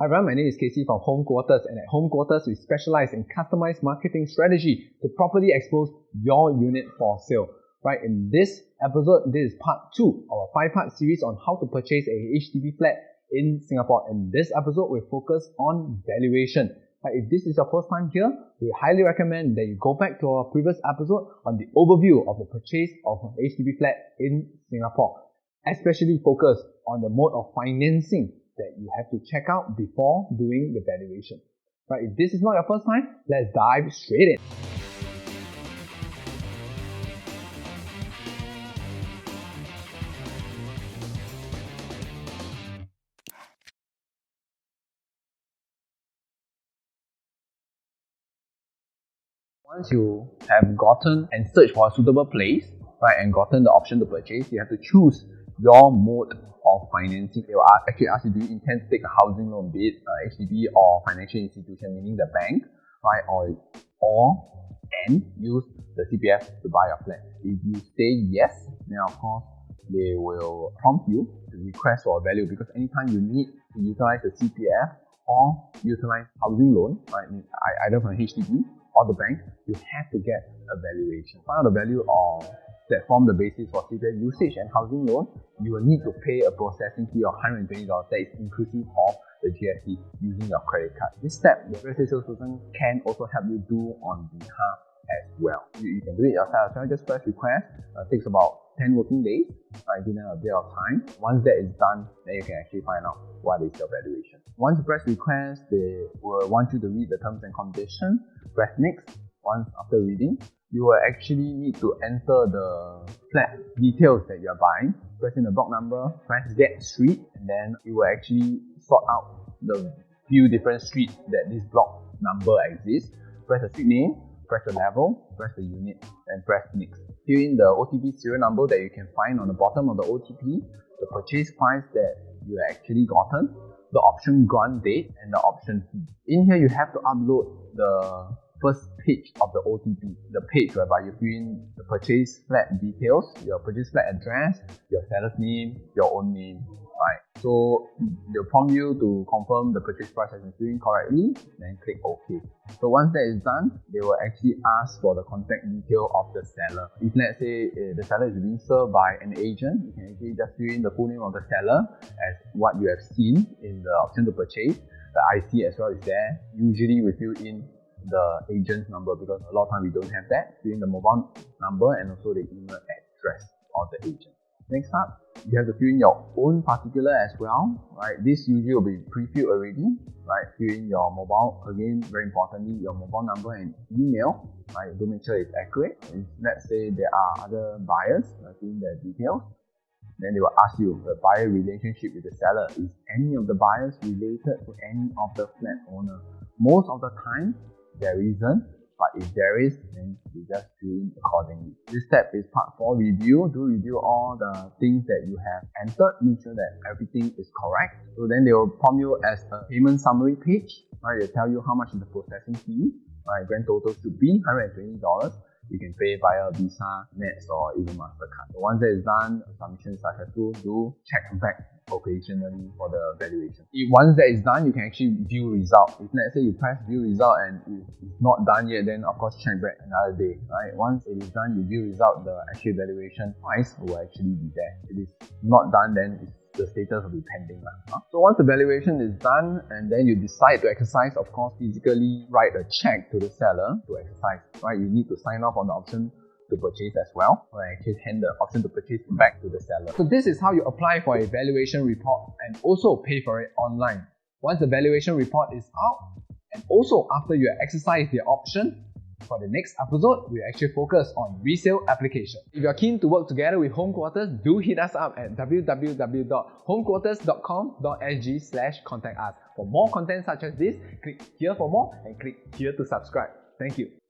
Hi everyone, my name is Casey from Home Quarters, and at Home Quarters we specialize in customized marketing strategy to properly expose your unit for sale. Right, in this episode, this is part 2 of a 5-part series on how to purchase a HDB flat in Singapore. In this episode, we focus on valuation. Right, if this is your first time here, we highly recommend that you go back to our previous episode on the overview of the purchase of an HDB flat in Singapore, especially focus on the mode of financing that you have to check out before doing the valuation. Right, if this is not your first time, let's dive straight in. Once you have gotten and searched for a suitable place, right, and gotten the option to purchase, you have to choose your mode of financing. They will actually ask you, do you intend to take a housing loan, be it HDB or financial institution, meaning the bank, right, and use the CPF to buy your flat. If you say yes, then of course they will prompt you to request for a value, because anytime you need to utilize the CPF or utilize housing loan, right, either from HDB or the bank, you have to get a valuation. Find out the value of that form the basis for CPF usage and housing loan. You will need to pay a processing fee of $120. That is inclusive of the GST using your credit card. This step, the real estate salesperson can also help you do on behalf as well. You can do it yourself. So just press request. It takes about 10 working days. Give them a bit of time. Once that is done, then you can actually find out what is your valuation. Once you press request, they will want you to read the terms and conditions. Press next. Once after reading, you will actually need to enter the flat details that you are buying. Press in the block number, press get street, and then it will actually sort out the few different streets that this block number exists. Press the street name, press the level, press the unit, and press next. Fill in the OTP serial number that you can find on the bottom of the OTP, the purchase price that you actually gotten, the option grant date, and the option fee. In here, you have to upload the first page of the OTP, the page whereby you fill in the purchase flat details, your purchase flat address, your seller's name, your own name, right? So they'll prompt you to confirm the purchase price has been filled in correctly, then click OK. So once that is done, they will actually ask for the contact detail of the seller. If let's say the seller is being served by an agent, you can actually just fill in the full name of the seller as what you have seen in the option to purchase. The IC as well is there. Usually we fill in the agent's number, because a lot of time we don't have that. Fill in the mobile number and also the email address of the agent. Next up, you have to fill in your own particular as well, right? This usually will be pre-filled already, right? Fill in your mobile, again, very importantly, your mobile number and email, right? Do make sure it's accurate. If, let's say there are other buyers, fill in their details. Then they will ask you the buyer relationship with the seller. Is any of the buyers related to any of the flat owner? Most of the time, there isn't, but if there is, then you just fill in accordingly. This step is part 4 review. Do review all the things that you have entered, make sure that everything is correct. So then they will prompt you as a payment summary page, right? They tell you how much is the processing fee, right? Grand total should be $120. You can pay via Visa, Nets, or even MasterCard. So once that is done, submission is successful, do check back occasionally for the valuation. Once that is done, you can actually view result. If let's say you press view result and it's not done yet, then of course check back another day, right? Once it is done, you view result, the actual valuation price will actually be there. If it's not done, then the status will be pending. So once the valuation is done and then you decide to exercise, of course, physically write a check to the seller to exercise, right? You need to sign off on the option to purchase as well, or actually hand the option to purchase back to the seller. So this is how you apply for a valuation report and also pay for it online. Once the valuation report is out, and also after you exercise the option, for the next episode, we actually focus on resale application. If you're keen to work together with Home Quarters, do hit us up at www.homequarters.com.sg/contact us. For more content such as this, click here for more and click here to subscribe. Thank you.